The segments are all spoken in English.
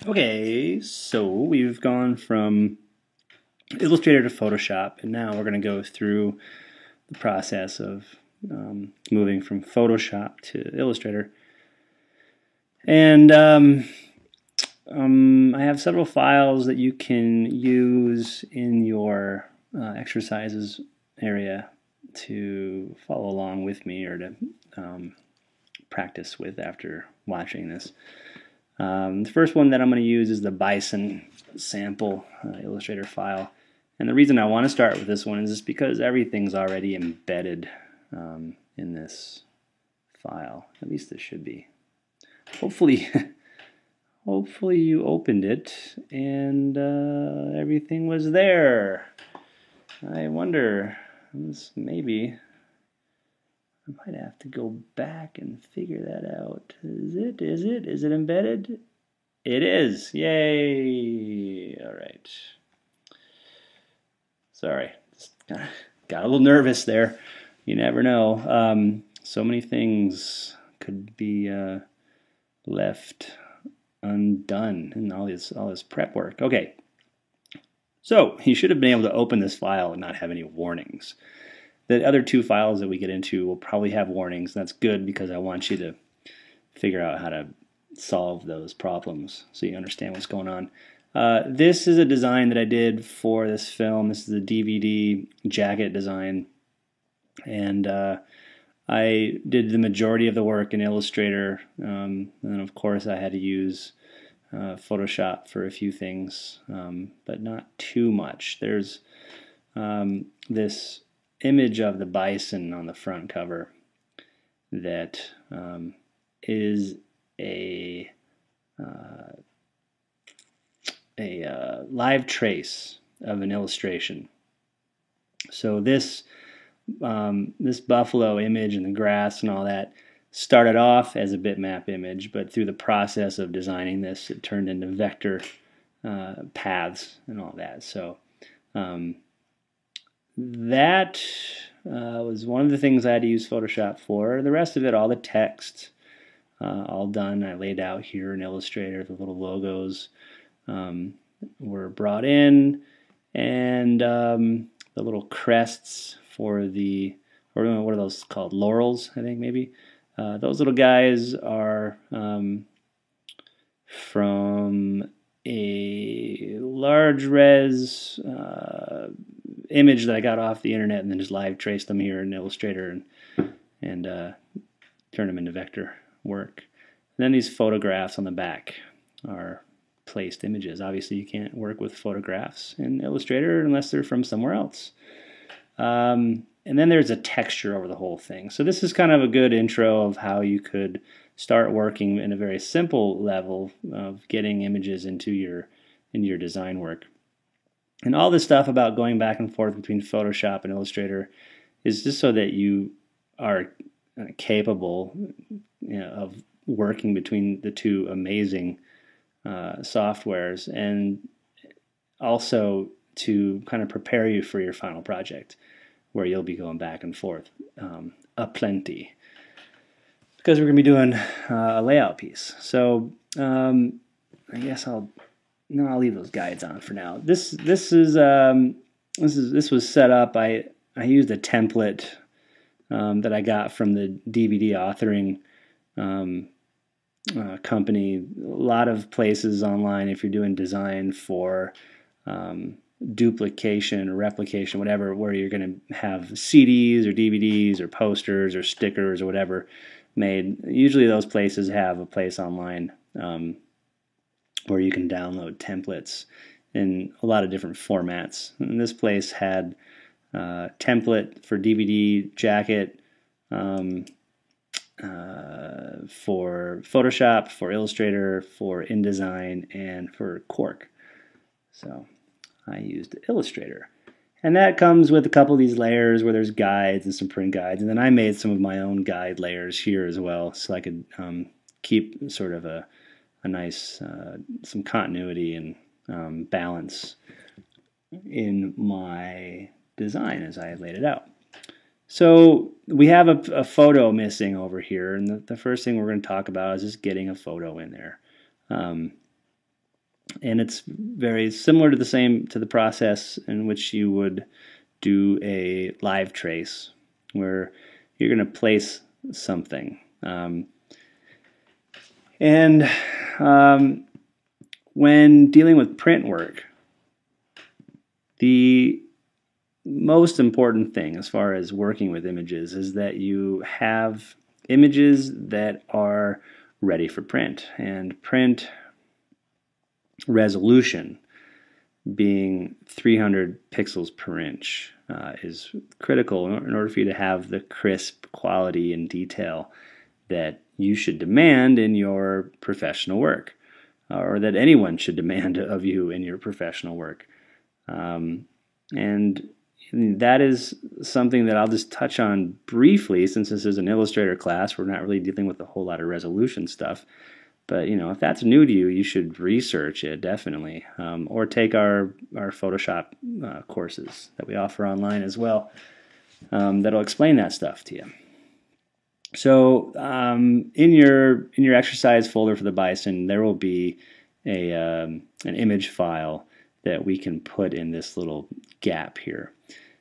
Okay, so we've gone from Illustrator to Photoshop, and now we're going to go through the process of moving from Photoshop to Illustrator. And I have several files that you can use in your exercises area to follow along with me or to practice with after watching this. The first one that I'm going to use is the Bison sample Illustrator file. And the reason I want to start with this one is just because everything's already embedded in this file. At least it should be. Hopefully, hopefully you opened it and everything was there. I wonder, maybe I might have to go back and figure that out. Is it embedded? It is. Yay! All right. Sorry, just got a little nervous there. You never know. So many things could be left undone in all this prep work. Okay. So you should have been able to open this file and not have any warnings. The other two files that we get into will probably have warnings. That's good because I want you to figure out how to solve those problems so you understand what's going on. This is a design that I did for this film. This is a DVD jacket design. And I did the majority of the work in Illustrator. And of course I had to use Photoshop for a few things, but not too much. There's this image of the bison on the front cover that is a live trace of an illustration. So this buffalo image and the grass and all that started off as a bitmap image, but through the process of designing this, it turned into vector paths and all that. So that was one of the things I had to use Photoshop for. The rest of it, all the text, all done. I laid out here in Illustrator. The little logos were brought in, and the little crests for the, or what are those called? Laurels, I think maybe. Those little guys are from a large res image that I got off the internet and then just live traced them here in Illustrator and turn them into vector work. And then these photographs on the back are placed images. Obviously you can't work with photographs in Illustrator unless they're from somewhere else. And then there's a texture over the whole thing. So this is kind of a good intro of how you could start working in a very simple level of getting images into your design work. And all this stuff about going back and forth between Photoshop and Illustrator is just so that you are capable, of working between the two amazing softwares, and also to kind of prepare you for your final project, where you'll be going back and forth aplenty, because we're going to be doing a layout piece. So I guess I'll leave those guides on for now. This was set up. I used a template that I got from the DVD authoring company. A lot of places online, if you're doing design for duplication or replication, whatever, where you're going to have CDs or DVDs or posters or stickers or whatever made. Usually those places have a place online where you can download templates in a lot of different formats. And this place had template for DVD jacket, for Photoshop, for Illustrator, for InDesign, and for Quark. So I used Illustrator. And that comes with a couple of these layers where there's guides and some print guides. And then I made some of my own guide layers here as well, so I could keep sort of a nice, some continuity and balance in my design as I had laid it out. So we have a photo missing over here, and the first thing we're going to talk about is just getting a photo in there. And it's very similar to the process in which you would do a live trace, where you're going to place something. When dealing with print work, the most important thing as far as working with images is that you have images that are ready for print. And print resolution, being 300 pixels per inch, is critical in order for you to have the crisp quality and detail that you should demand in your professional work, or that anyone should demand of you in your professional work. And that is something that I'll just touch on briefly, since this is an Illustrator class. We're not really dealing with a whole lot of resolution stuff. But if that's new to you, you should research it definitely, or take our Photoshop courses that we offer online as well. That'll explain that stuff to you. So in your exercise folder for the Bison, there will be an image file that we can put in this little gap here.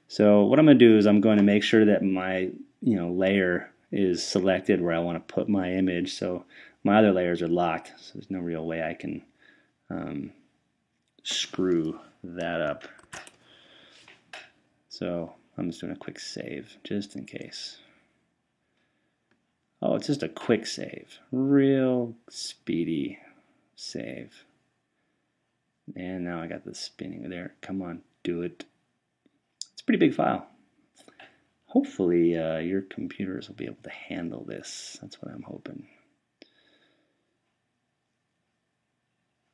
So what I'm going to do is I'm going to make sure that my layer is selected where I want to put my image. So my other layers are locked, so there's no real way I can screw that up. So I'm just doing a quick save, just in case. Oh, it's just a quick save. Real speedy save. And now I got the spinning there. Come on, do it. It's a pretty big file. Hopefully your computers will be able to handle this. That's what I'm hoping.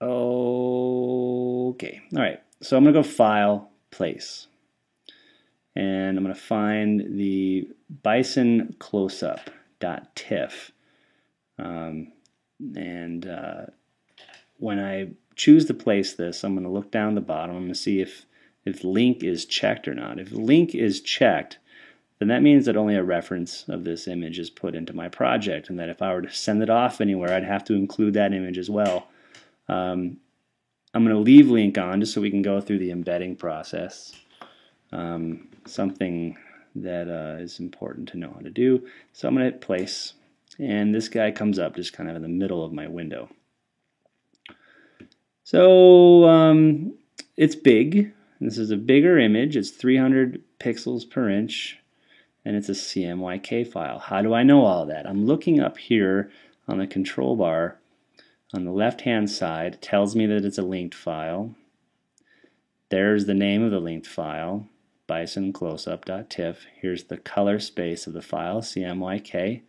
Okay, all right. So I'm going to go File, Place. And I'm going to find the Bison Closeup.tiff. When I choose to place this, I'm going to look down the bottom. I'm going to see if link is checked or not. If link is checked, then that means that only a reference of this image is put into my project, and that if I were to send it off anywhere, I'd have to include that image as well. I'm going to leave link on just so we can go through the embedding process. Something that is important to know how to do. So I'm going to hit place, and this guy comes up just kind of in the middle of my window. So it's big. This is a bigger image. It's 300 pixels per inch, and it's a CMYK file. How do I know all that? I'm looking up here on the control bar on the left-hand side. It tells me that it's a linked file. There's the name of the linked file, bisoncloseup.tiff. Here's the color space of the file, CMYK,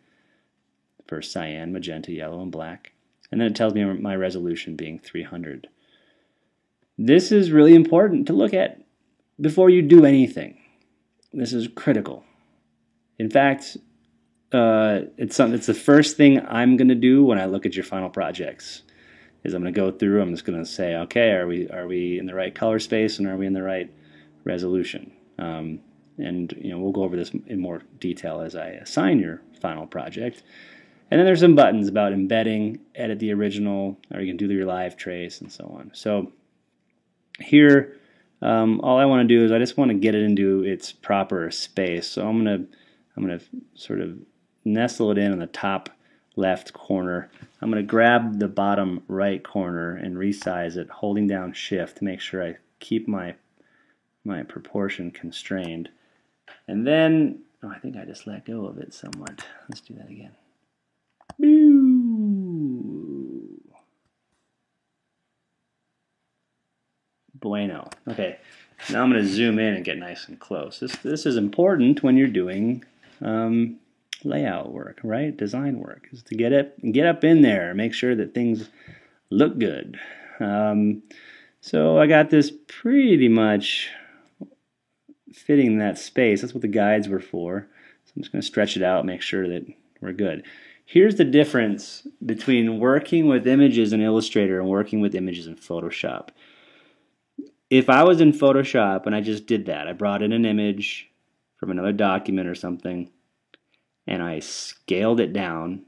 for cyan, magenta, yellow, and black. And then it tells me my resolution being 300. This is really important to look at before you do anything. This is critical. In fact, it's the first thing I'm going to do when I look at your final projects. Is I'm going to go through. I'm just going to say, okay, are we in the right color space, and are we in the right resolution? And we'll go over this in more detail as I assign your final project. And then there's some buttons about embedding, edit the original, or you can do your live trace, and so on. So here, all I want to do is I just want to get it into its proper space. So I'm gonna sort of nestle it in the top left corner. I'm gonna grab the bottom right corner and resize it, holding down Shift to make sure I keep my proportion constrained. And then, oh, I think I just let go of it somewhat. Let's do that again. Bueno. Okay, now I'm going to zoom in and get nice and close. This is important when you're doing layout work, right? Design work, is to get up in there and make sure that things look good. So I got this pretty much fitting that space. That's what the guides were for. So I'm just going to stretch it out, make sure that we're good. Here's the difference between working with images in Illustrator and working with images in Photoshop. If I was in Photoshop and I just did that, I brought in an image from another document or something, and I scaled it down,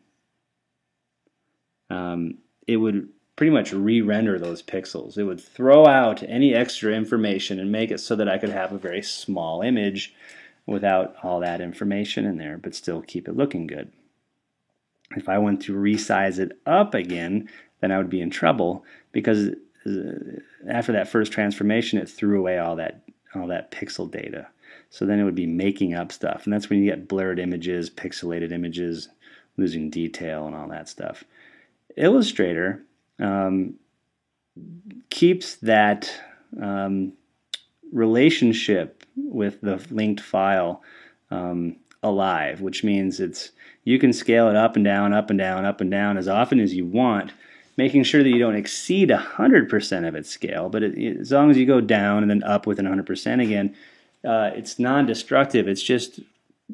it would pretty much re-render those pixels. It would throw out any extra information and make it so that I could have a very small image without all that information in there, but still keep it looking good. If I went to resize it up again, then I would be in trouble, because after that first transformation, it threw away all that pixel data. So then it would be making up stuff, and that's when you get blurred images, pixelated images, losing detail, and all that stuff. Illustrator keeps that relationship with the linked file alive, which means you can scale it up and down, up and down, up and down as often as you want, making sure that you don't exceed 100% of its scale. But as long as you go down and then up within 100% again, it's non-destructive. It's just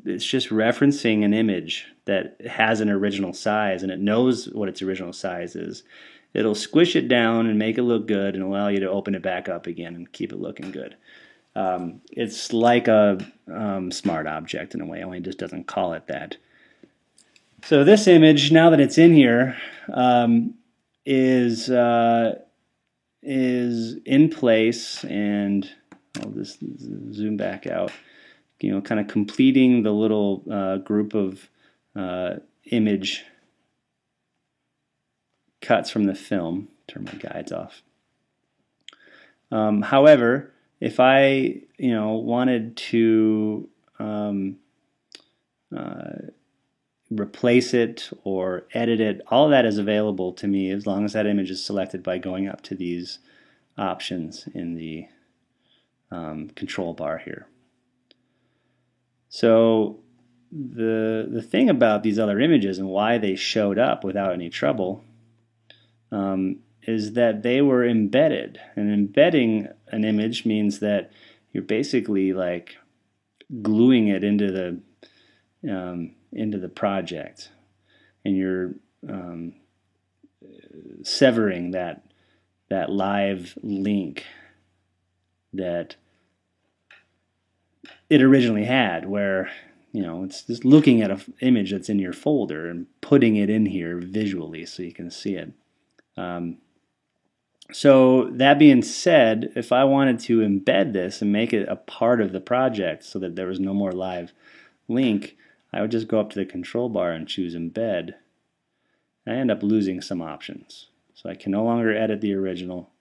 referencing an image that has an original size, and it knows what its original size is. It'll squish it down and make it look good and allow you to open it back up again and keep it looking good. It's like a smart object in a way, only it just doesn't call it that. So this image, now that it's in here, is in place, and I'll just zoom back out. Kind of completing the little group of image cuts from the film. Turn my guides off. However, if I wanted to replace it or edit it, all of that is available to me as long as that image is selected by going up to these options in the control bar here. So the thing about these other images and why they showed up without any trouble is that they were embedded. And embedding an image means that you're basically like gluing it into the project, and you're severing that live link that it originally had, where it's just looking at an image that's in your folder and putting it in here visually so you can see it. So that being said, if I wanted to embed this and make it a part of the project so that there was no more live link, I would just go up to the control bar and choose embed. I end up losing some options. So I can no longer edit the original.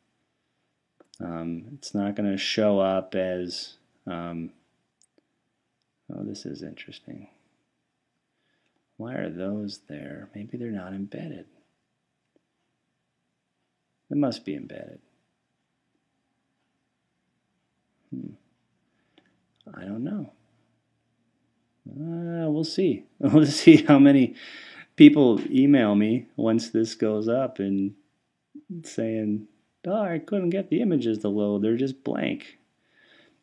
It's not going to show up as oh, this is interesting. Why are those there? Maybe they're not embedded. It must be embedded. I don't know. We'll see. We'll see how many people email me once this goes up and saying, "Oh, I couldn't get the images to load. They're just blank."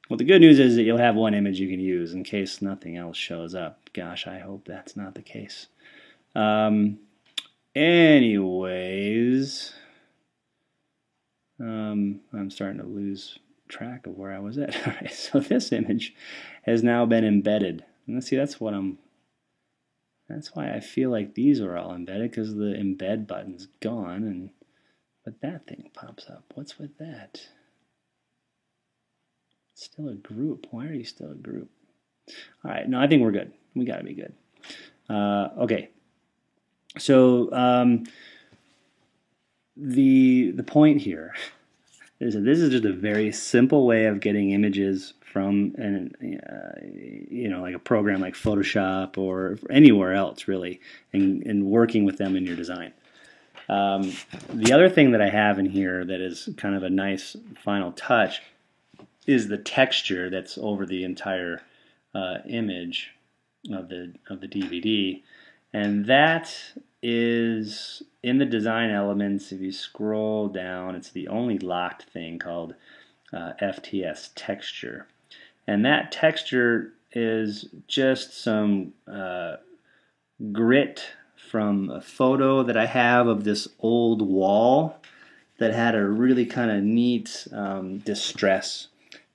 Well, the good news is that you'll have one image you can use in case nothing else shows up. Gosh, I hope that's not the case. Anyways, I'm starting to lose track of where I was at. All right, so this image has now been embedded. And let's see, that's why I feel like these are all embedded, because the embed button's gone, but that thing pops up. What's with that? It's still a group. Why are you still a group? All right, no, I think we're good. We got to be good. Okay. So the point here is that this is just a very simple way of getting images from like a program like Photoshop or anywhere else really, and working with them in your design. The other thing that I have in here that is kind of a nice final touch is the texture that's over the entire image of the DVD, and that is in the design elements. If you scroll down, it's the only locked thing called FTS texture, and that texture is just some grit from a photo that I have of this old wall that had a really kind of neat distress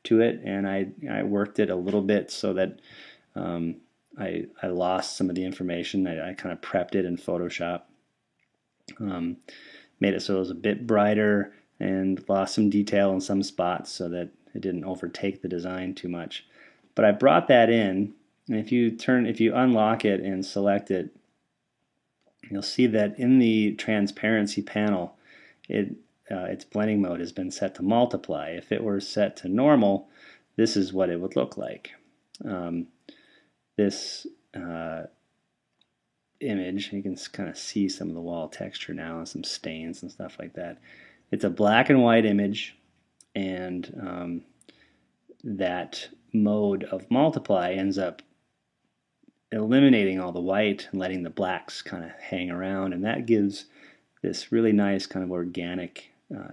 to it, and I worked it a little bit so that I lost some of the information. I kind of prepped it in Photoshop. made it so it was a bit brighter and lost some detail in some spots so that it didn't overtake the design too much. But I brought that in, and if you unlock it and select it, you'll see that in the transparency panel, its blending mode has been set to multiply. If it were set to normal, this is what it would look like. This image, you can kind of see some of the wall texture now and some stains and stuff like that. It's a black and white image, and that mode of multiply ends up eliminating all the white and letting the blacks kind of hang around, and that gives this really nice kind of organic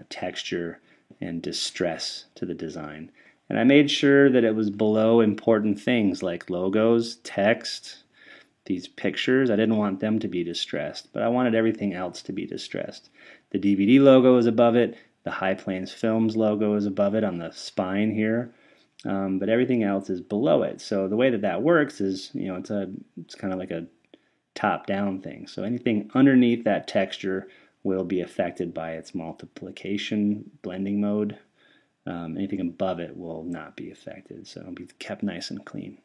texture and distress to the design. And I made sure that it was below important things like logos, text, these pictures. I didn't want them to be distressed, but I wanted everything else to be distressed. The DVD logo is above it, the High Plains Films logo is above it on the spine here, but everything else is below it. So the way that works is, it's kind of like a top-down thing. So anything underneath that texture will be affected by its multiplication blending mode. Anything above it will not be affected, so it'll be kept nice and clean.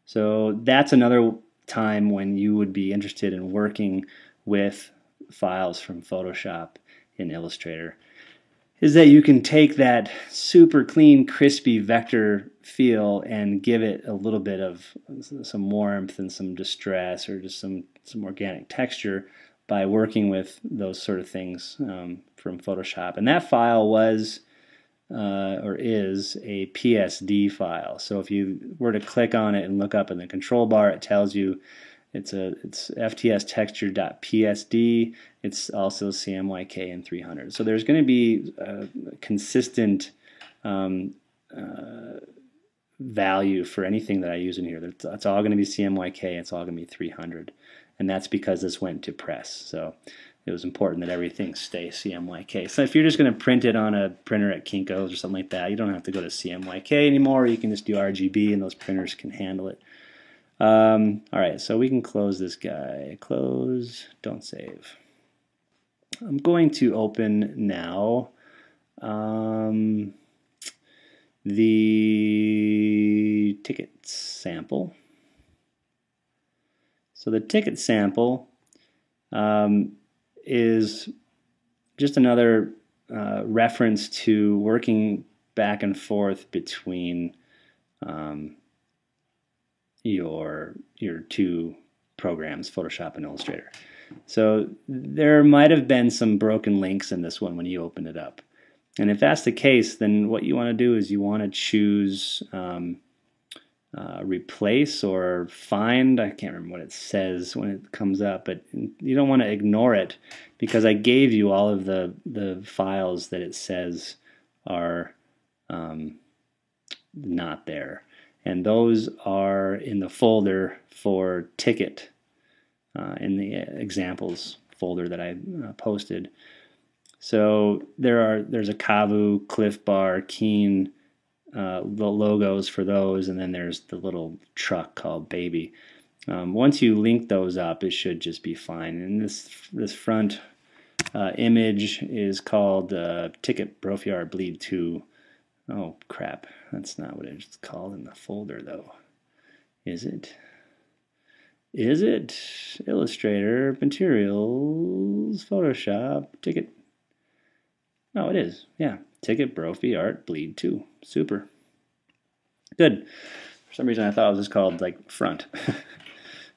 So that's another time when you would be interested in working with files from Photoshop in Illustrator, is that you can take that super clean, crispy vector feel and give it a little bit of some warmth and some distress or just some organic texture by working with those sort of things from Photoshop. And that file was or is a PSD file. So if you were to click on it and look up in the control bar, it tells you it's ftstexture.psd. It's also CMYK in 300. So there's going to be a consistent value for anything that I use in here. It's all going to be CMYK. It's all going to be 300. And that's because this went to press. So it was important that everything stay CMYK. So if you're just going to print it on a printer at Kinko's or something like that, you don't have to go to CMYK anymore. You can just do RGB, and those printers can handle it. All right, so we can close this guy. Close, don't save. I'm going to open now the ticket sample. So the ticket sample is just another reference to working back and forth between your two programs, Photoshop and Illustrator. So there might have been some broken links in this one when you open it up. And if that's the case, then what you want to do is you want to choose replace or find. I can't remember what it says when it comes up, but you don't want to ignore it because I gave you all of the files that it says are not there. And those are in the folder for ticket in the examples folder that I posted. So there's a Kavu, Cliff Bar, Keen, the logos for those, and then there's the little truck called Baby. Once you link those up, it should just be fine. And this front image is called Ticket Brophy Art Bleed 2. Oh crap, that's not what it's called in the folder though. Is it? Is it? Illustrator, Materials, Photoshop, Ticket. Oh, it is. Yeah. Ticket Brophy Art Bleed 2. Super. Good. For some reason I thought it was just called like front.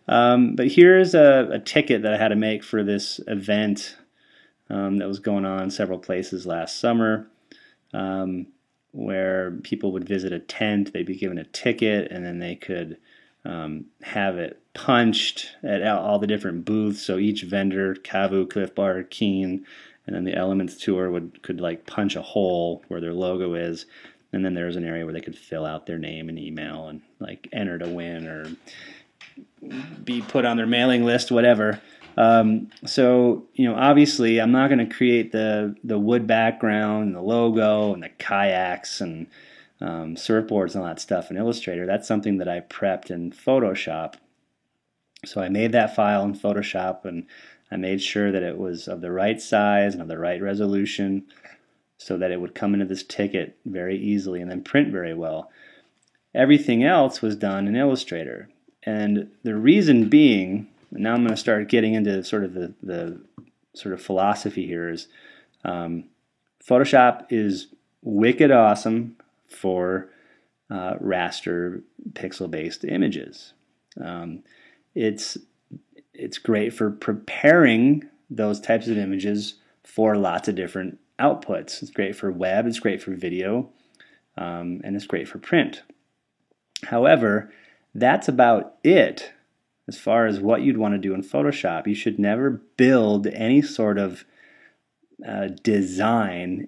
But here's a ticket that I had to make for this event that was going on several places last summer, where people would visit a tent, they'd be given a ticket, and then they could have it punched at all the different booths. So each vendor, Kavu, Cliff Bar, Keen, and then the Elements Tour could like punch a hole where their logo is, and then there's an area where they could fill out their name and email and like enter to win or be put on their mailing list, whatever. So obviously I'm not going to create the wood background and the logo and the kayaks and surfboards and all that stuff in Illustrator. That's something that I prepped in Photoshop. So I made that file in Photoshop, and I made sure that it was of the right size and of the right resolution so that it would come into this ticket very easily and then print very well. Everything else was done in Illustrator. And the reason being, and now I'm going to start getting into sort of the sort of philosophy here, is Photoshop is wicked awesome for raster pixel-based images. It's great for preparing those types of images for lots of different outputs. It's great for web, it's great for video, and it's great for print. However, that's about it as far as what you'd want to do in Photoshop. You should never build any sort of design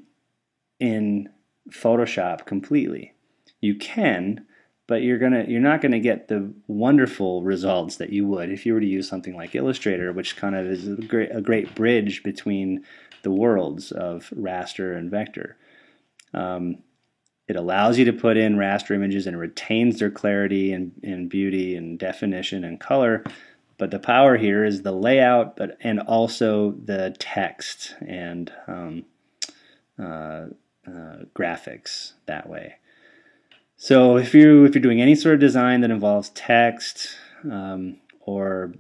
in Photoshop completely. You can, but you're not gonna get the wonderful results that you would if you were to use something like Illustrator, which kind of is a great bridge between the worlds of raster and vector. It allows you to put in raster images and retains their clarity and beauty and definition and color, but the power here is the layout, and also the text and graphics that way. So if you're doing any sort of design that involves text or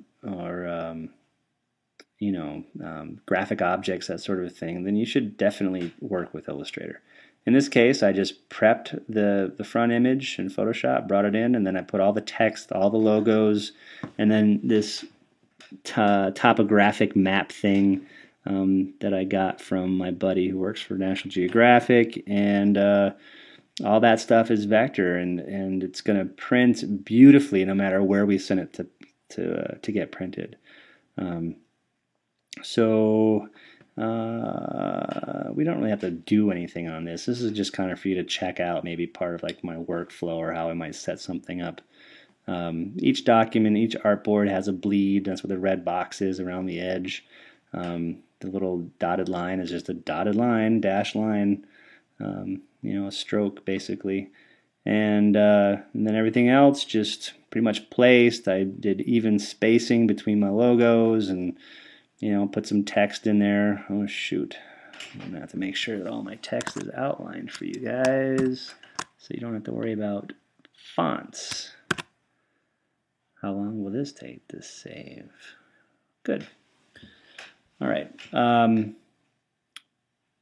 graphic objects, that sort of thing, then you should definitely work with Illustrator. In this case, I just prepped the front image in Photoshop, brought it in, and then I put all the text, all the logos, and then this topographic map thing that I got from my buddy who works for National Geographic, and all that stuff is vector, and it's going to print beautifully no matter where we send it to get printed. We don't really have to do anything on this. This is just kind of for you to check out, maybe part of like my workflow or how I might set something up. Each document, each artboard has a bleed. That's what the red box is around the edge. The little dotted line is just a dotted line, dash line, a stroke basically. And then everything else just pretty much placed. I did even spacing between my logos and put some text in there. Oh shoot, I'm gonna have to make sure that all my text is outlined for you guys so you don't have to worry about fonts. How long will this take to save? Good. All right,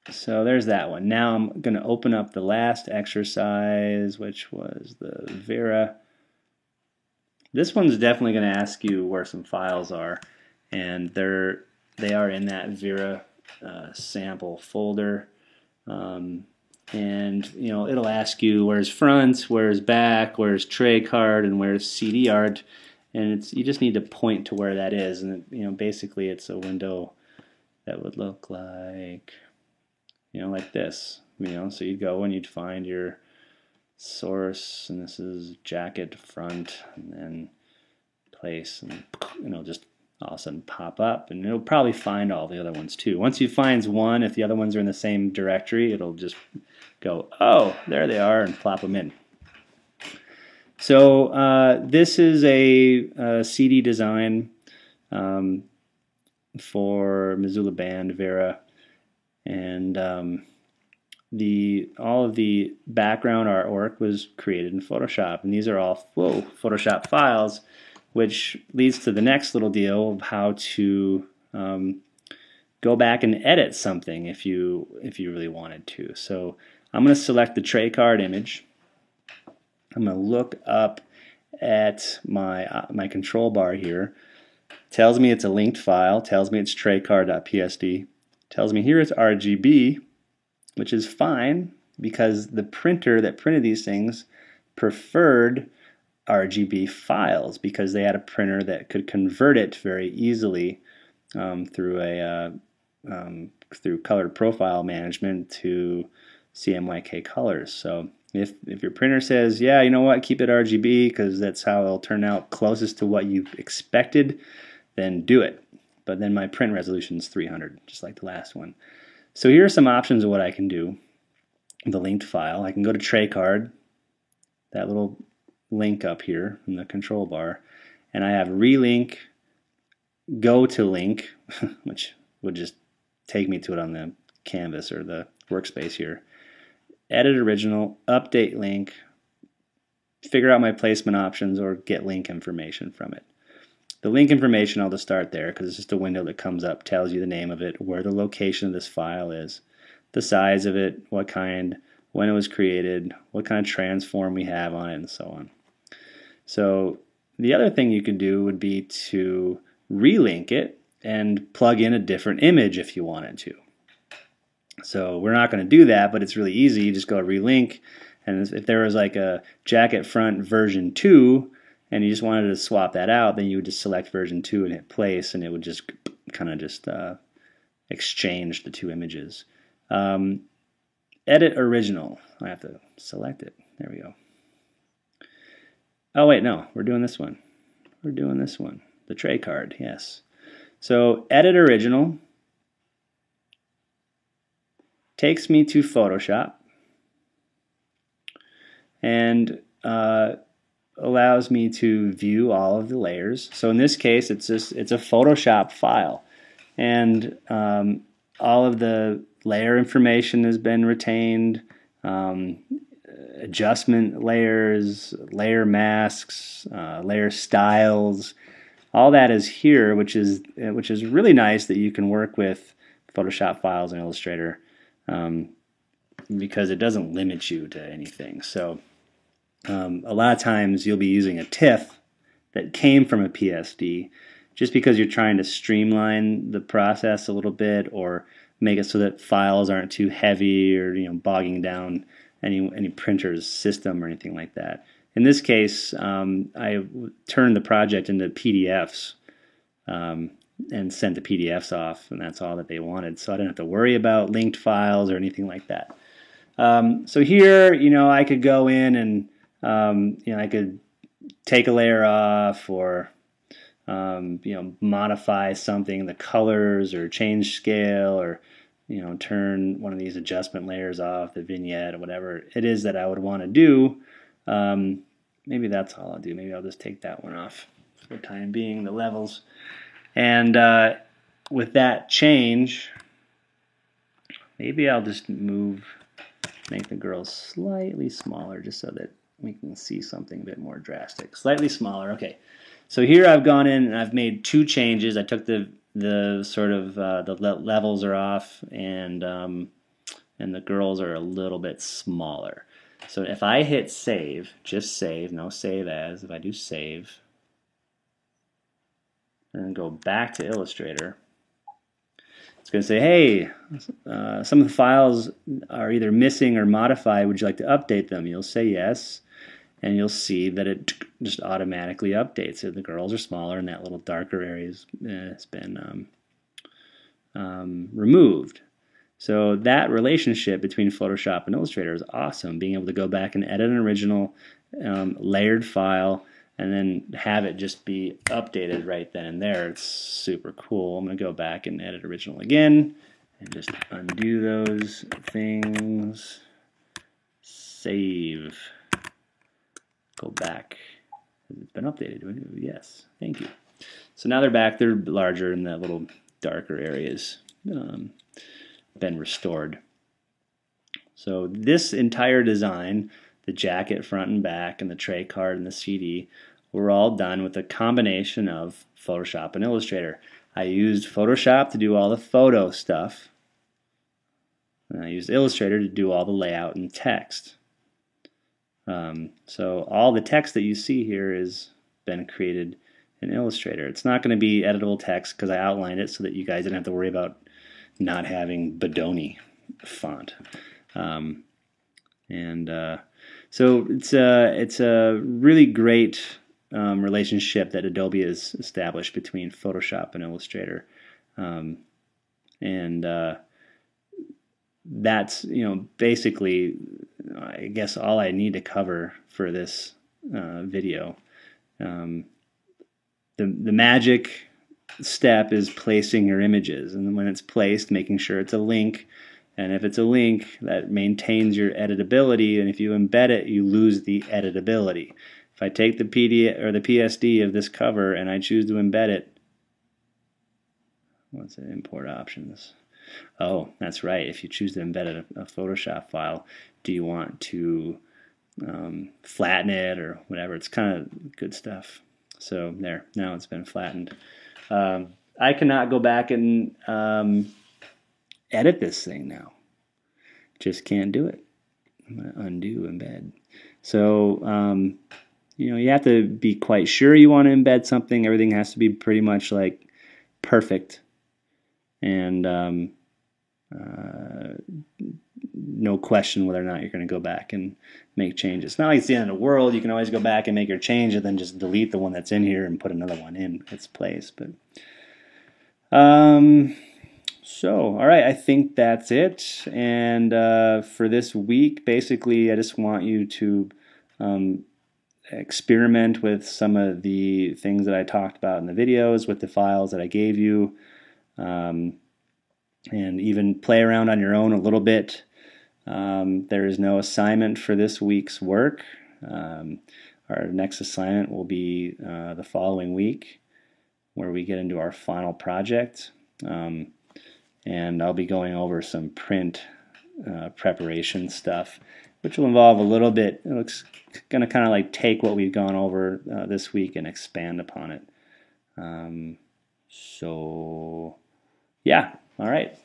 so there's that one. Now I'm gonna open up the last exercise, which was the Vera. This one's definitely gonna ask you where some files are, and they are in that Vera sample folder, and it'll ask you where's front, where's back, where's tray card, and where's CD art, and you just need to point to where that is, and basically it's a window that would look like like this, so you'd go and you'd find your source, and this is jacket front, and then place, and it'll just all of a sudden pop up, and it'll probably find all the other ones too. Once it finds one, if the other ones are in the same directory, it'll just go, oh, there they are, and plop them in. So this is a CD design for Missoula Band Vera, and all of the background artwork was created in Photoshop, and these are all Photoshop files, which leads to the next little deal of how to go back and edit something if you really wanted to. So I'm going to select the tray card image. I'm going to look up at my control bar here. Tells me it's a linked file. Tells me it's traycard.psd. Tells me here it's RGB, which is fine because the printer that printed these things preferred RGB files because they had a printer that could convert it very easily through color profile management to CMYK colors. So if your printer says, yeah, you know what, keep it RGB because that's how it'll turn out closest to what you expected, then do it. But then my print resolution is 300, just like the last one. So here are some options of what I can do. The linked file, I can go to tray card, that little link up here in the control bar, and I have relink go to link, which would just take me to it on the canvas or the workspace here. Edit original, update link, figure out my placement options, or get link information from it. The link information, I'll just start there because it's just a window that comes up, tells you the name of it, where the location of this file is, the size of it, what kind, when it was created, what kind of transform we have on it, and so on. So the other thing you could do would be to relink it and plug in a different image if you wanted to. So we're not going to do that, but it's really easy. You just go relink, and if there was like a jacket front version 2 and you just wanted to swap that out, then you would just select version 2 and hit place, and it would just kind of just exchange the two images. Edit original. I have to select it. There we go. Oh wait, no, we're doing this one. We're doing this one. The tray card, yes. So edit original takes me to Photoshop and allows me to view all of the layers. So in this case, it's a Photoshop file, and all of the layer information has been retained. Adjustment layers, layer masks, layer styles, all that is here, which is really nice that you can work with Photoshop files in Illustrator because it doesn't limit you to anything. So a lot of times you'll be using a TIFF that came from a PSD just because you're trying to streamline the process a little bit or make it so that files aren't too heavy or bogging down any printer's system or anything like that. In this case, I turned the project into PDFs and sent the PDFs off, and that's all that they wanted. So I didn't have to worry about linked files or anything like that. So here, I could go in and I could take a layer off or modify something, the colors, or change scale, or turn one of these adjustment layers off, the vignette, or whatever it is that I would want to do. Maybe that's all I'll do. Maybe I'll just take that one off for the time being, the levels. And with that change, maybe I'll just make the girls slightly smaller just so that we can see something a bit more drastic. Slightly smaller, okay. So here I've gone in and I've made two changes. I took the sort of the levels are off, and the girls are a little bit smaller. So if I hit save, just save, no save as, if I do save, and then go back to Illustrator, it's going to say, hey, some of the files are either missing or modified. Would you like to update them? You'll say yes, and you'll see that it just automatically updates. So the girls are smaller, and that little darker area has been removed. So that relationship between Photoshop and Illustrator is awesome, being able to go back and edit an original layered file and then have it just be updated right then and there. It's super cool. I'm going to go back and edit original again and just undo those things. Save. Go back. It's been updated. Yes, thank you. So now they're back. They're larger and that little darker areas been restored. So this entire design, the jacket front and back and the tray card and the CD, were all done with a combination of Photoshop and Illustrator. I used Photoshop to do all the photo stuff, and I used Illustrator to do all the layout and text. So all the text that you see here has been created in Illustrator. It's not going to be editable text because I outlined it so that you guys didn't have to worry about not having Bodoni font. So it's a really great relationship that Adobe has established between Photoshop and Illustrator, that's basically I guess all I need to cover for this video. The magic step is placing your images, and when it's placed, making sure it's a link, and if it's a link, that maintains your editability, and if you embed it, you lose the editability. If I take the PDF or the PSD of this cover and I choose to embed it, what's it? Import options. Oh, that's right. If you choose to embed a Photoshop file, do you want to flatten it or whatever? It's kind of good stuff. So there, now it's been flattened. I cannot go back and edit this thing now. Just can't do it. I'm going to undo embed. So, you have to be quite sure you want to embed something. Everything has to be pretty much like perfect. And no question whether or not you're going to go back and make changes. It's not like it's the end of the world. You can always go back and make your change and then just delete the one that's in here and put another one in its place. But so, all right, I think that's it. And for this week, basically, I just want you to experiment with some of the things that I talked about in the videos, with the files that I gave you, and even play around on your own a little bit. There is no assignment for this week's work. Our next assignment will be the following week, where we get into our final project. And I'll be going over some print preparation stuff, which will involve a little bit. It's going to kind of like take what we've gone over this week and expand upon it. So, yeah, all right.